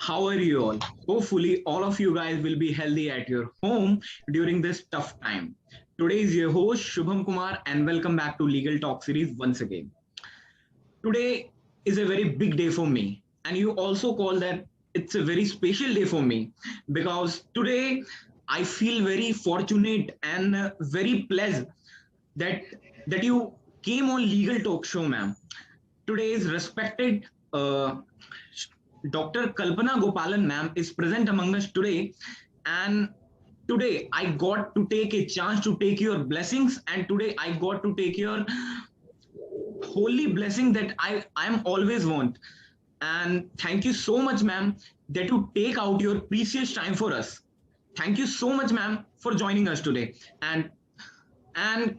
How are you all? Hopefully, all of you guys will be healthy at your home during this tough time. Today is your host, Shubham Kumar, and welcome back to Legal Talk series once again. Today is a very big day for me, and you also call that it's a very special day for me because today I feel very fortunate and very pleased that you came on Legal Talk show, ma'am. Today's respected Dr. Kalpana Gopalan, ma'am, is present among us today, and today I got to take a chance to take your blessings, and today I got to take your holy blessing that I am always want. And thank you so much, ma'am, that you take out your precious time for us. Thank you so much, ma'am, for joining us today. And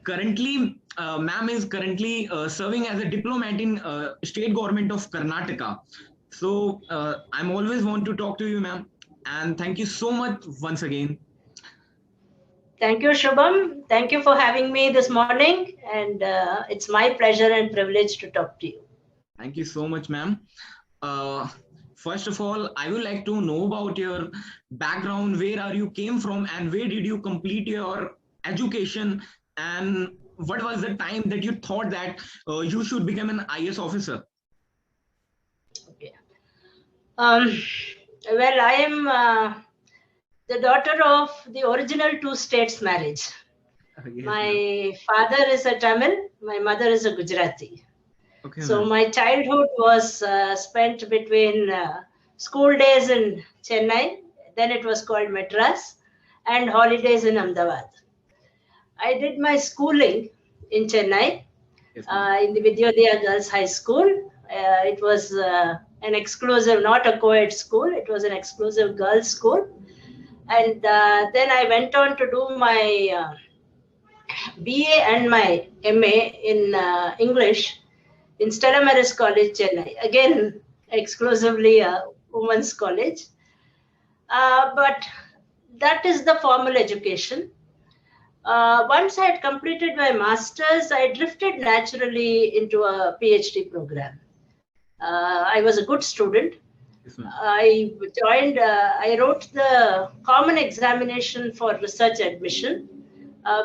currently, ma'am is currently serving as a diplomat in state government of Karnataka. So I'm always want to talk to you, ma'am. And thank you so much once again. Thank you, Shubham. Thank you for having me this morning. And it's my pleasure and privilege to talk to you. Thank you so much, ma'am. First of all, I would like to know about your background. Where are you came from and where did you complete your education? And what was the time that you thought that you should become an I.A.S. officer? Okay. Well, I am the daughter of the original two states marriage. Yes, my father is a Tamil, my mother is a Gujarati. Okay, so my childhood was spent between school days in Chennai, then it was called Madras, and holidays in Ahmedabad. I did my schooling in Chennai, yes, in the Vidyodaya Girls High School. It was an exclusive, not a co-ed school, it was an exclusive girls' school. And then I went on to do my BA and my MA in English in Stella Maris College, Chennai. Again, exclusively a women's college. But that is the formal education. Once I had completed my master's, I drifted naturally into a PhD program. I was a good student. I joined, I wrote the common examination for research admission,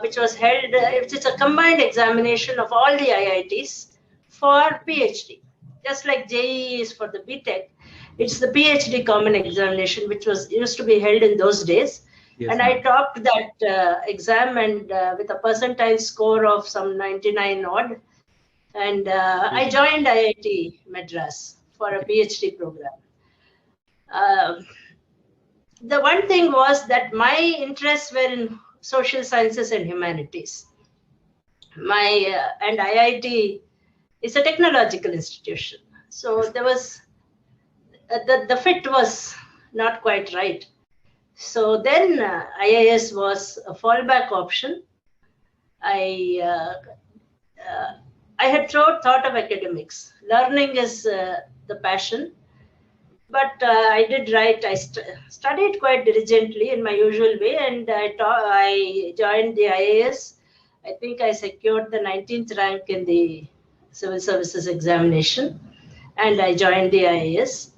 which was held, which is a combined examination of all the IITs for PhD. Just like JEE is for the BTech, it's the PhD common examination, which was used to be held in those days. Yes, and I topped that exam and with a percentile score of some 99 odd. And I joined IIT Madras for a PhD program. The one thing was that my interests were in social sciences and humanities. And IIT is a technological institution. So there was, the fit was not quite right. So then IIS was a fallback option. I had thought of academics. Learning is the passion. But I did write, I studied quite diligently in my usual way, and I joined the IAS. I think I secured the 19th rank in the civil services examination, and I joined the IAS.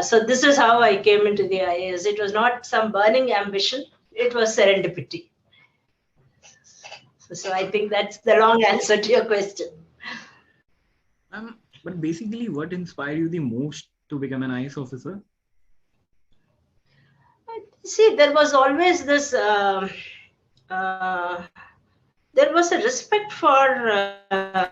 So this is how I came into the IAS. It was not some burning ambition, it was serendipity. So I think that's the long answer to your question. But basically, what inspired you the most to become an I.A.S. officer? See, there was always this, there was a respect for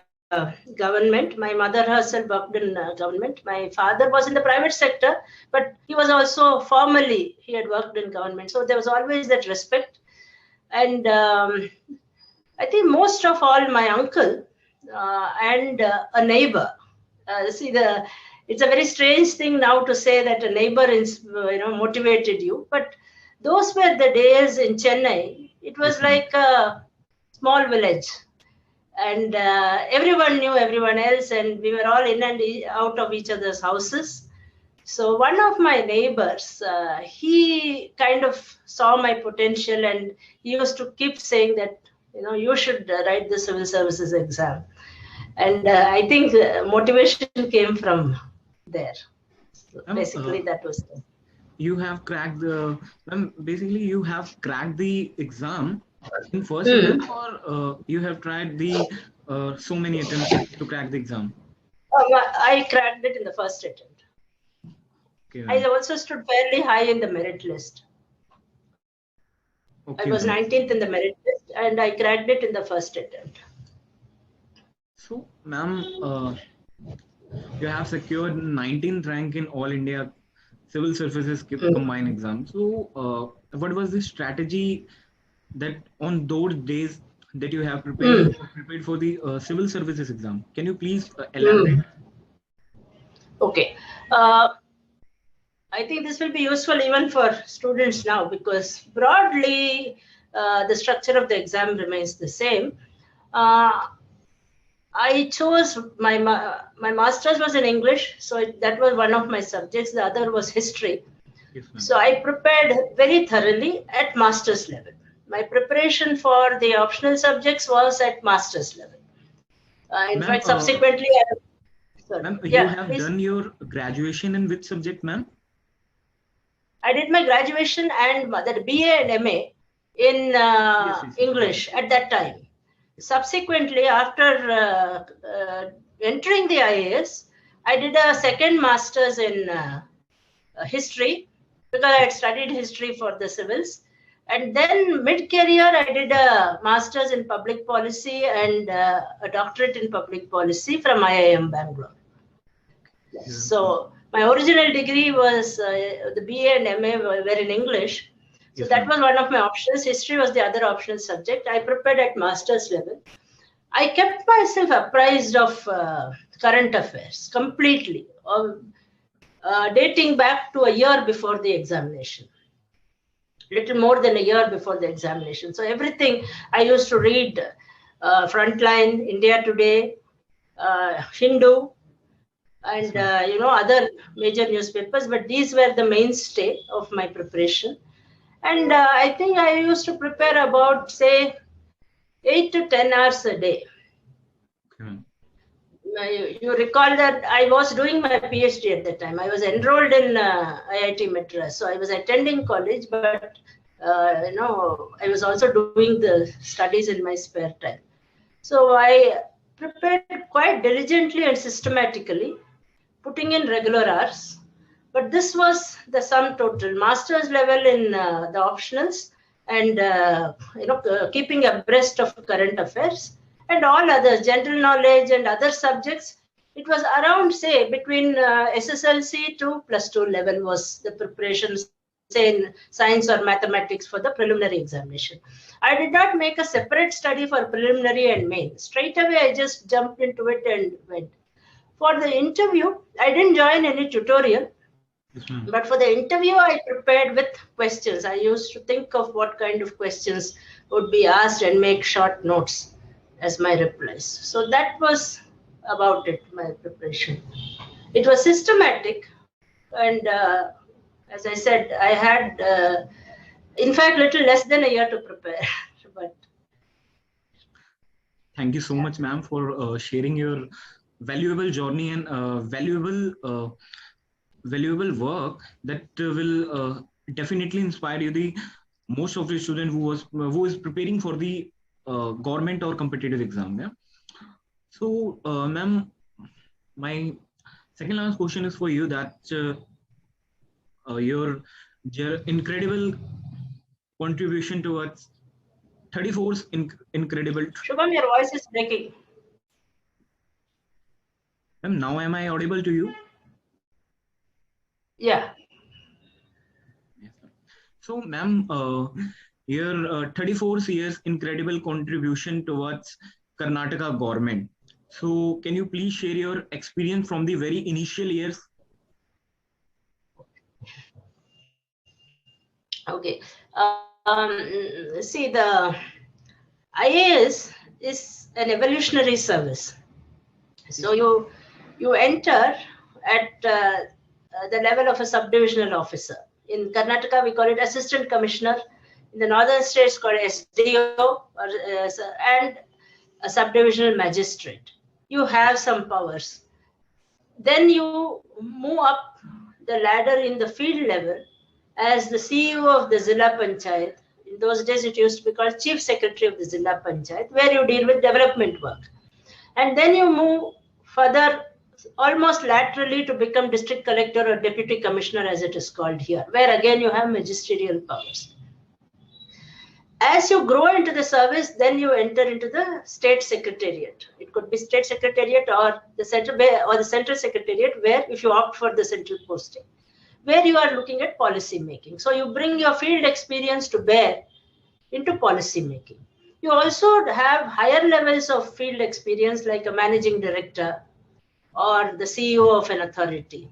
government. My mother herself worked in government. My father was in the private sector, but he was also formally, he had worked in government. So there was always that respect. And I think most of all, my uncle and a neighbor. It's a very strange thing now to say that a neighbor is, motivated you. But those were the days in Chennai. It was like a small village, and everyone knew everyone else, and we were all in and out of each other's houses. So one of my neighbors, he kind of saw my potential, and he used to keep saying that, you should write the civil services exam. And I think motivation came from there. So basically, that was it. you have cracked the, basically you have cracked the exam in first attempt, or you have tried the so many attempts to crack the exam? I cracked it in the first attempt. Okay, I also stood fairly high in the merit list. Okay, I was 19th in the merit list, and I cracked it in the first attempt. So, ma'am, you have secured 19th rank in All India Civil Services Combined Exam. So, what was the strategy that on those days that you have prepared for the Civil Services exam? Can you please elaborate? Okay. I think this will be useful even for students now, because broadly the structure of the exam remains the same. I chose my master's was in English, so that was one of my subjects. The other was history. Yes, so I prepared very thoroughly at master's level. My preparation for the optional subjects was at master's level. In fact, subsequently, ma'am, you have done your graduation in which subject, ma'am? I did my graduation and the BA and MA in English at that time. Subsequently, after entering the IAS, I did a second master's in history, because I had studied history for the civils. And then mid-career, I did a master's in public policy and a doctorate in public policy from IIM Bangalore. So my original degree was the BA and MA were in English. So that was one of my options. History was the other optional subject. I prepared at master's level. I kept myself apprised of current affairs completely, dating back to a year before the examination. Little more than a year before the examination. So everything I used to read, Frontline, India Today, Hindu, and other major newspapers, but these were the mainstay of my preparation. And I think I used to prepare about, say, 8 to 10 hours a day. You recall that I was doing my PhD at that time. I was enrolled in IIT Madras, so I was attending college, but I was also doing the studies in my spare time. So I prepared quite diligently and systematically, putting in regular hours. But this was the sum total: master's level in the optionals, and keeping abreast of current affairs, and all others, general knowledge and other subjects. It was around, say, between SSLC to +2 level was the preparation, say, in science or mathematics for the preliminary examination. I did not make a separate study for preliminary and main. Straight away, I just jumped into it and went. For the interview, I didn't join any tutorial. But for the interview, I prepared with questions. I used to think of what kind of questions would be asked and make short notes as my replies. So that was about it, my preparation. It was systematic. And as I said, I had, in fact, little less than a year to prepare. But thank you so much, ma'am, for sharing your valuable journey and valuable work that will definitely inspire you, the most of the student who is preparing for the government or competitive exam. Yeah. So, ma'am, my second last question is for you, that your incredible contribution towards 34's incredible. Shubham, your voice is breaking. Ma'am, now am I audible to you? Yeah. Yes, sir. So, ma'am, your 34 years incredible contribution towards Karnataka government. So, can you please share your experience from the very initial years? Okay. See, the I.A.S. is an evolutionary service. So you enter at the level of a subdivisional officer. In Karnataka, we call it assistant commissioner. In the northern states, called SDO, and a subdivisional magistrate. You have some powers. Then you move up the ladder in the field level as the CEO of the Zilla Panchayat. In those days, it used to be called Chief Secretary of the Zilla Panchayat, where you deal with development work. And then you move further, almost laterally, to become District Collector or Deputy Commissioner, as it is called here, where again you have magisterial powers. As you grow into the service, then you enter into the State Secretariat. It could be State Secretariat or the Central Secretariat, where if you opt for the central posting, where you are looking at policy making. So you bring your field experience to bear into policy making. You also have higher levels of field experience, like a managing director or the CEO of an authority.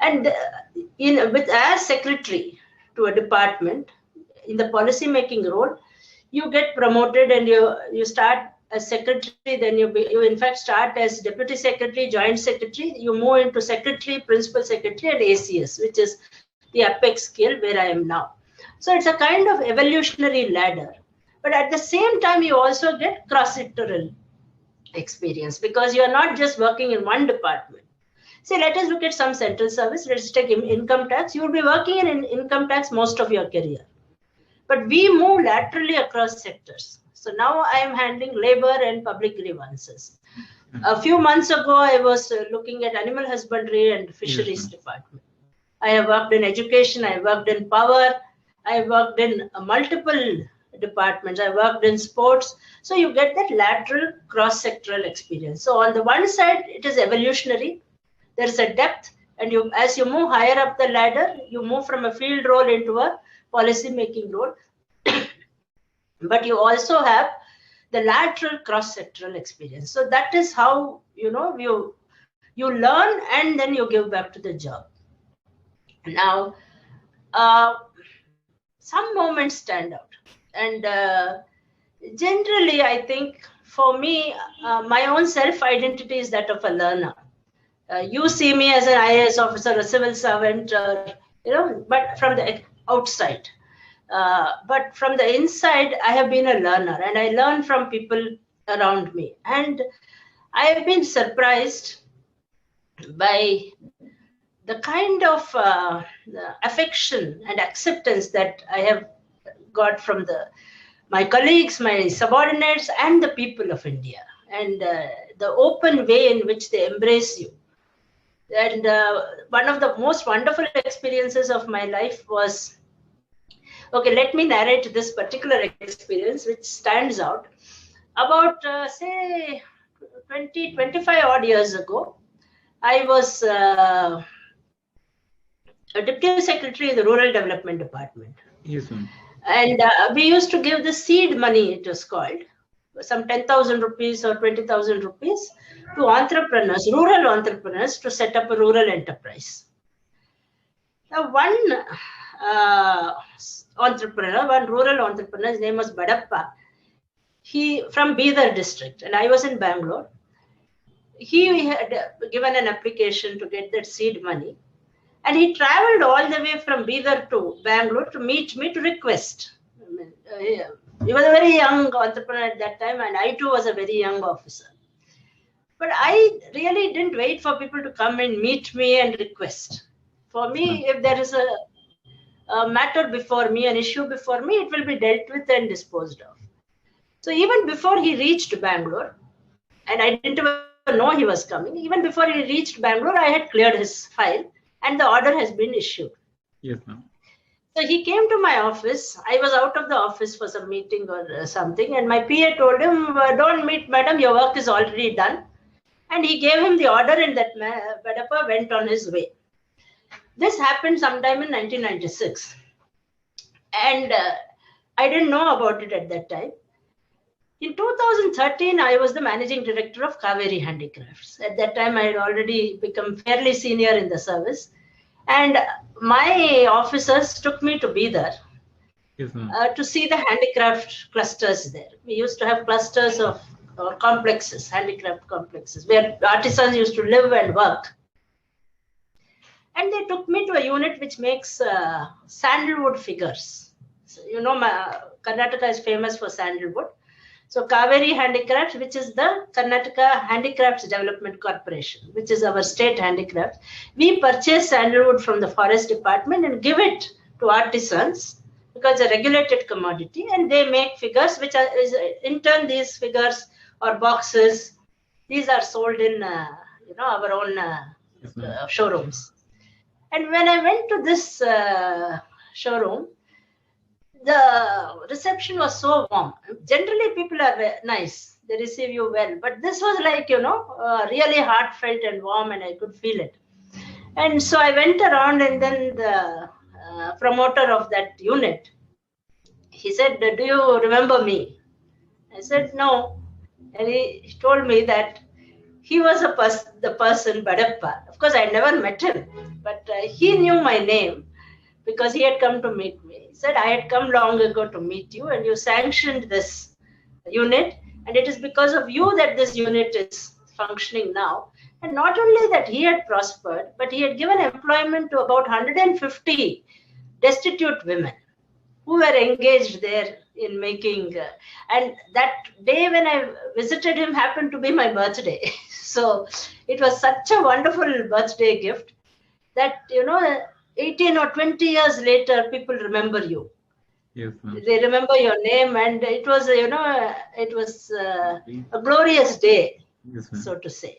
And as secretary to a department, in the policy making role, you get promoted and you start as secretary, then you in fact start as deputy secretary, joint secretary, you move into secretary, principal secretary, and ACS, which is the apex scale where I am now. So it's a kind of evolutionary ladder. But at the same time, you also get cross-sectoral experience, because you are not just working in one department. Say, let us look at some central service. Let's take income tax. You will be working in income tax most of your career. But we move laterally across sectors. So now I am handling labor and public grievances. A few months ago, I was looking at animal husbandry and fisheries department. I have worked in education. I worked in power. I worked in multiple departments. I worked in sports. So you get that lateral cross-sectoral experience. So on the one side, it is evolutionary. There is a depth. And as you move higher up the ladder, you move from a field role into a policy making role. But you also have the lateral cross-sectoral experience. So that is how, you learn and then you give back to the job. Now, some moments stand out. And generally, I think for me, my own self-identity is that of a learner. You see me as an IAS officer, a civil servant, but from the outside. But from the inside, I have been a learner, and I learn from people around me. And I have been surprised by the kind of affection and acceptance that I have got from my colleagues, my subordinates, and the people of India, and the open way in which they embrace you. And one of the most wonderful experiences of my life was, okay, let me narrate this particular experience, which stands out. About, say, 25 odd years ago, I was a deputy secretary in the Rural Development Department. Yes, ma'am. And we used to give the seed money, it was called, some 10,000 rupees or 20,000 rupees to entrepreneurs, rural entrepreneurs, to set up a rural enterprise. Now, one rural entrepreneur, his name was Badappa, he from Bidar district, and I was in Bangalore. He had given an application to get that seed money, and he traveled all the way from Bidar to Bangalore to meet me to request. He was a very young entrepreneur at that time, and I too was a very young officer. But I really didn't wait for people to come and meet me and request. For me, if there is a matter before me, an issue before me, it will be dealt with and disposed of. So even before he reached Bangalore, and I didn't even know he was coming, even before he reached Bangalore, I had cleared his file and the order has been issued. Yes, ma'am. So he came to my office. I was out of the office for some meeting or something, and my PA told him, don't meet, madam, your work is already done. And he gave him the order, and that Badappa went on his way. This happened sometime in 1996. And I didn't know about it at that time. In 2013, I was the managing director of Kaveri Handicrafts. At that time, I had already become fairly senior in the service. And my officers took me to Bidar to see the handicraft clusters there. We used to have clusters of complexes, handicraft complexes, where artisans used to live and work. And they took me to a unit which makes sandalwood figures. So, Karnataka is famous for sandalwood. So Kaveri Handicrafts, which is the Karnataka Handicrafts Development Corporation, which is our state handicraft, we purchase sandalwood from the forest department and give it to artisans, because it's a regulated commodity, and they make figures, which are in turn these figures or boxes, these are sold in our own showrooms. And when I went to this showroom, the reception was so warm. Generally, people are nice. They receive you well. But this was like, really heartfelt and warm, and I could feel it. And so I went around, and then the promoter of that unit, he said, "Do you remember me?" I said, "No." And he told me that he was the person, Badappa. Of course, I never met him, but he knew my name because he had come to meet me. He said, "I had come long ago to meet you, and you sanctioned this unit, and it is because of you that this unit is functioning now." And not only that he had prospered, but he had given employment to about 150 destitute women who were engaged there in making. And that day when I visited him happened to be my birthday. So it was such a wonderful birthday gift that, 18 or 20 years later, people remember you. Yes, they remember your name, and it was, it was a glorious day, yes, so to say.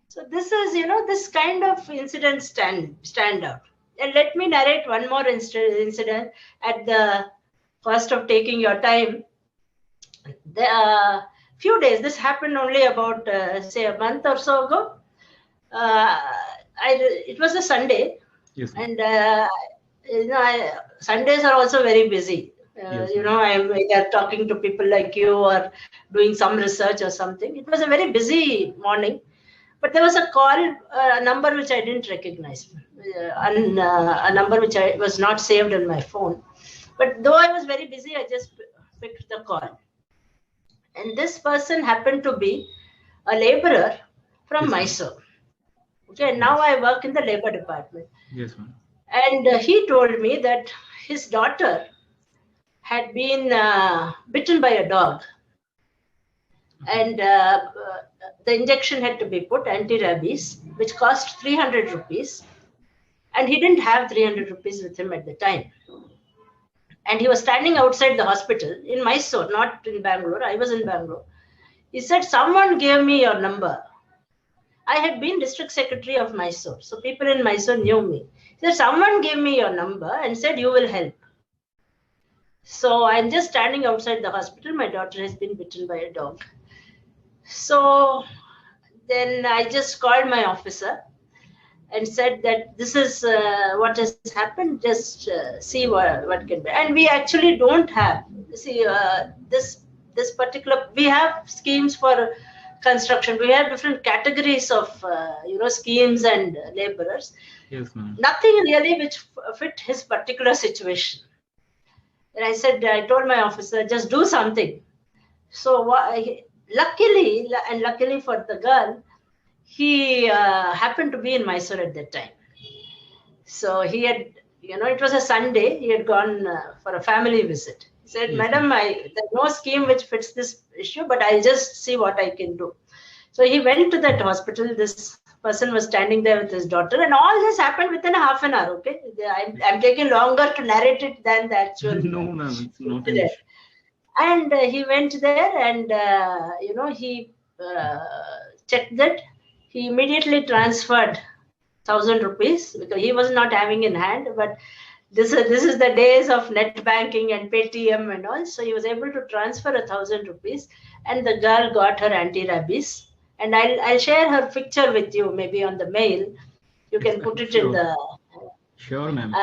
So this is, this kind of incidents stand out. And let me narrate one more incident at the cost of taking your time. The few days, this happened only about, say, a month or so ago. It was a Sunday, yes, and Sundays are also very busy. Yes, I'm either talking to people like you or doing some research or something. It was a very busy morning, but there was a call, a number which I didn't recognize, a number which I was not saved on my phone. But though I was very busy, I just picked the call. And this person happened to be a laborer from Mysore. Okay, and now I work in the labor department. Yes, ma'am. And he told me that his daughter had been bitten by a dog. And the injection had to be put, anti-rabies, which cost 300 rupees. And he didn't have 300 rupees with him at the time. And he was standing outside the hospital in Mysore, not in Bangalore. I was in Bangalore. He said, "Someone gave me your number." I had been district secretary of Mysore, so people in Mysore knew me. He said, "Someone gave me your number and said you will help." So I'm just standing outside the hospital. My daughter has been bitten by a dog. So then I just called my officer and said that this is what has happened. Just see what can be. And we actually don't have, this particular, we have schemes for construction. We have different categories of, schemes and laborers. Yes, ma'am. Nothing really which fit his particular situation. And I told my officer, just do something. So luckily for the girl, he happened to be in Mysore at that time. So he had, it was a Sunday, he had gone for a family visit. He said, yes, "Madam, there's no scheme which fits this issue, but I'll just see what I can do." So he went to that hospital. This person was standing there with his daughter, and all this happened within a half an hour, okay? I'm taking longer to narrate it than the actual. No, ma'am, it's not an issue. And he went there, and, he checked that. He immediately transferred 1,000 rupees because he was not having in hand. But this is the days of net banking and Paytm and all. So he was able to transfer 1,000 rupees, and the girl got her anti-rabies. And I'll share her picture with you, maybe on the mail. You can put it in the. Sure, ma'am.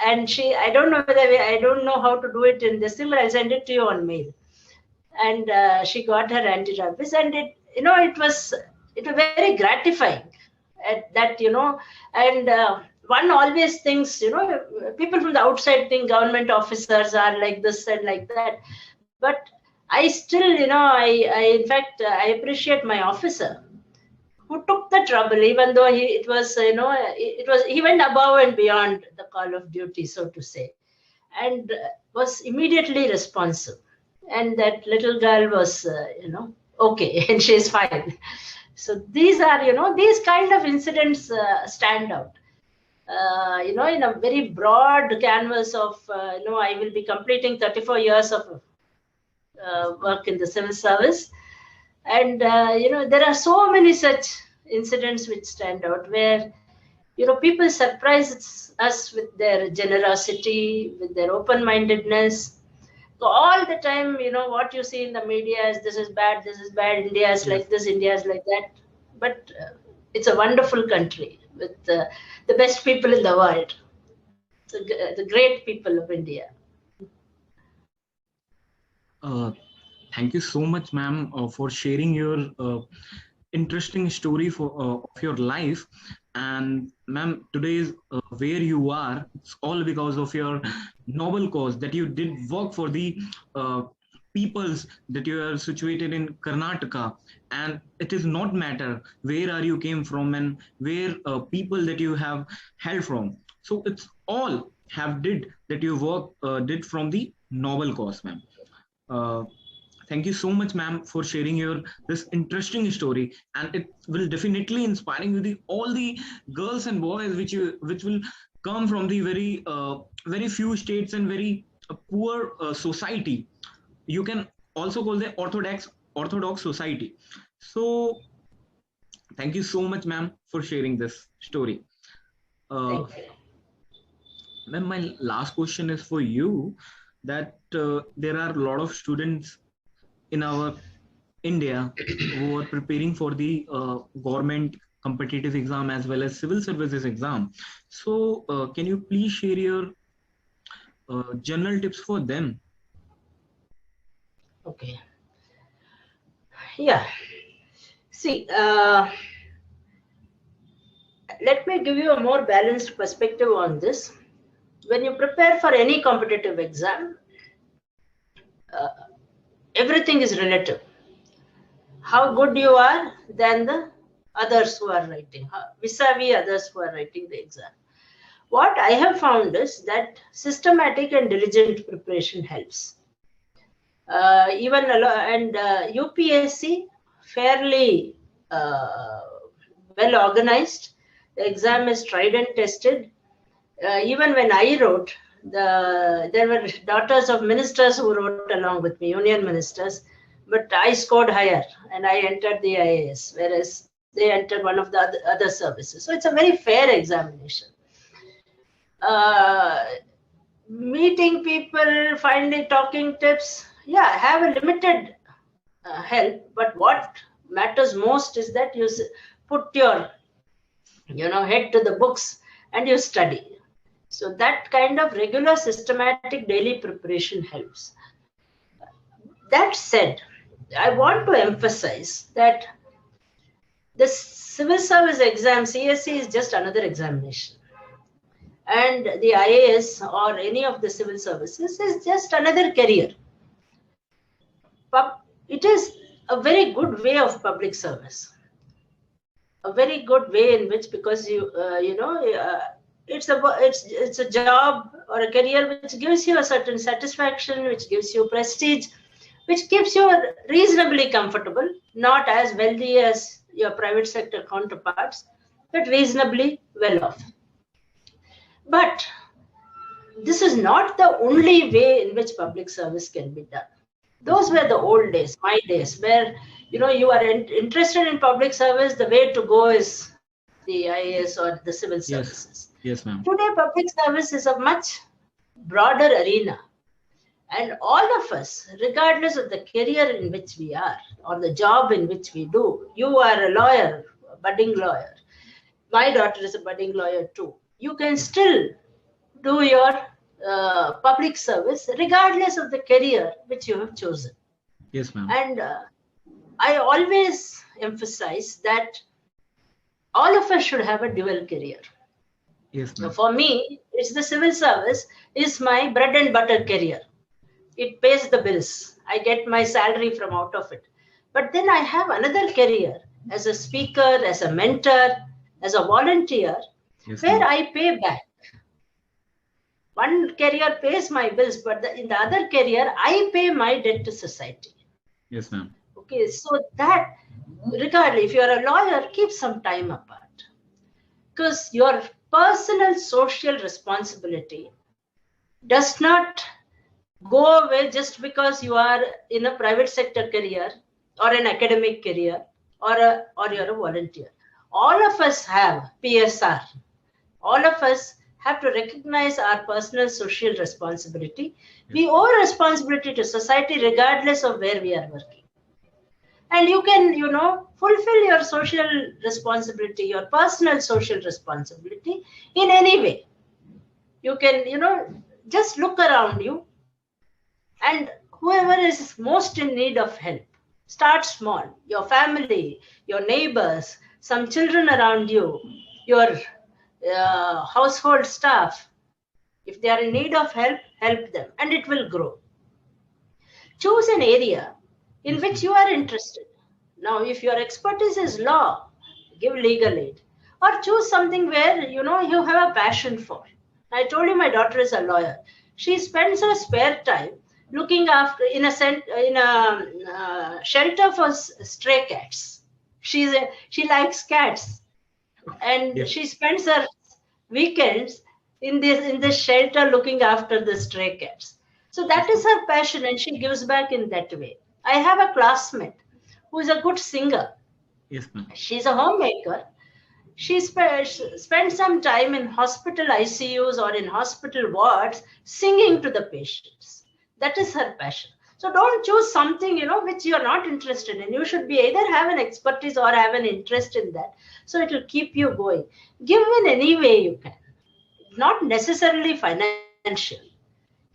And she, I don't know how to do it in this thing, but I'll send it to you on mail. And she got her anti-rabies, and it was very gratifying at that, and one always thinks, people from the outside think government officers are like this and like that. But I still, in fact, I appreciate my officer who took the trouble, even though he went above and beyond the call of duty, so to say, and was immediately responsive. And that little girl was, okay, and she's fine. So these are, these kind of incidents stand out. in a very broad canvas of, I will be completing 34 years of work in the civil service. And, there are so many such incidents which stand out where, people surprise us with their generosity, with their open-mindedness. So all the time, what you see in the media is this is bad, India is like this, India is like that. But it's a wonderful country with the best people in the world, the great people of India. Thank you so much, ma'am, for sharing your interesting story of your life. And ma'am, today's where you are, it's all because of your noble cause that you did work for the peoples that you are situated in Karnataka. And it is not matter where are you came from and where people that you have held from. So it's all have did that you work did from the noble cause, ma'am. Thank you so much, ma'am, for sharing your this interesting story, and it will definitely inspiring you all the girls and boys which will come from the very few states and very poor society. You can also call the orthodox society. So thank you so much, ma'am, for sharing this story. Thank you. Ma'am, my last question is for you. That there are a lot of students in our India who are preparing for the government competitive exam as well as civil services exam. So can you please share your general tips for them? Okay. Yeah. See, let me give you a more balanced perspective on this. When you prepare for any competitive exam, everything is relative. How good you are than the others who are writing, vis-a-vis others who are writing the exam. What I have found is that systematic and diligent preparation helps. UPSC, fairly well organized. The exam is tried and tested. Even when I wrote, there were daughters of ministers who wrote along with me, union ministers, but I scored higher and I entered the I.A.S, whereas they entered one of the other services. So it's a very fair examination. Meeting people, finding talking tips, have a limited help, but what matters most is that you put your head to the books and you study. So that kind of regular systematic daily preparation helps. That said, I want to emphasize that the civil service exam, CSE, is just another examination. And the I.A.S. or any of the civil services is just another career. It is a very good way of public service. A very good way in which, because it's a job or a career which gives you a certain satisfaction, which gives you prestige, which keeps you reasonably comfortable, not as wealthy as your private sector counterparts, but reasonably well off. But this is not the only way in which public service can be done. Those were the old days, my days, where you are interested in public service. The way to go is the I.A.S. or the civil services. Yes, ma'am. Today, public service is a much broader arena. And all of us, regardless of the career in which we are or the job in which we do, you are a lawyer, a budding lawyer. My daughter is a budding lawyer too. You can still do your public service regardless of the career which you have chosen. Yes, ma'am. And I always emphasize that all of us should have a dual career. Yes, ma'am. So for me, it's the civil service is my bread and butter career. It pays the bills. I get my salary from out of it. But then I have another career as a speaker, as a mentor, as a volunteer, where I pay back. One career pays my bills, but in the other career, I pay my debt to society. Yes, ma'am. Okay, so that, regardless, if you're a lawyer, keep some time apart. Because your personal social responsibility does not go away just because you are in a private sector career or an academic career or you're a volunteer. All of us have PSR. All of us have to recognize our personal social responsibility. We owe responsibility to society regardless of where we are working. And you can, fulfill your social responsibility, your personal social responsibility in any way. You can, just look around you, and whoever is most in need of help, start small. Your family, your neighbors, some children around you, your household staff. If they are in need of help, help them, and it will grow. Choose an area in which you are interested. Now, if your expertise is law, give legal aid, or choose something where you have a passion for. I told you my daughter is a lawyer. She spends her spare time looking after in a shelter for stray cats. She likes cats, and she spends her weekends in this shelter looking after the stray cats. So that is her passion, and she gives back in that way. I have a classmate who is a good singer. Yes, ma'am. She's a homemaker. She spent some time in hospital ICUs or in hospital wards singing to the patients. That is her passion. So don't choose something, which you're not interested in. You should be either have an expertise or have an interest in that. So it will keep you going. Give in any way you can. Not necessarily financial.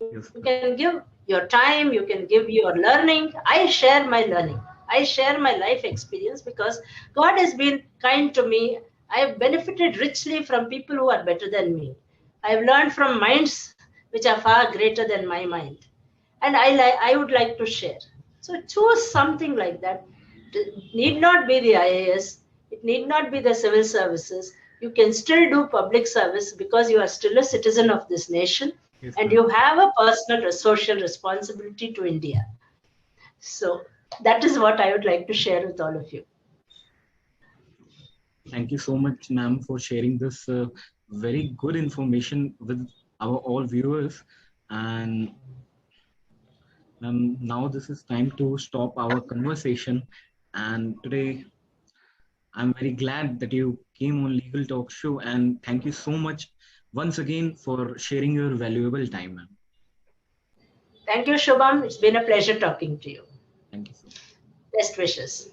Yes, you can give your time, you can give your learning. I share my learning. I share my life experience because God has been kind to me. I have benefited richly from people who are better than me. I have learned from minds which are far greater than my mind. And I would like to share. So choose something like that. It need not be the IAS. It need not be the civil services. You can still do public service because you are still a citizen of this nation. Yes, and you have a personal social responsibility to India. So that is what I would like to share with all of you. Thank you so much, ma'am, for sharing this very good information with our all viewers. And now this is time to stop our conversation. And today, I'm very glad that you came on Legal Talk Show. And thank you so much once again for sharing your valuable time, ma'am. Thank you, Shubham. It's been a pleasure talking to you. Thank you so much. Best wishes.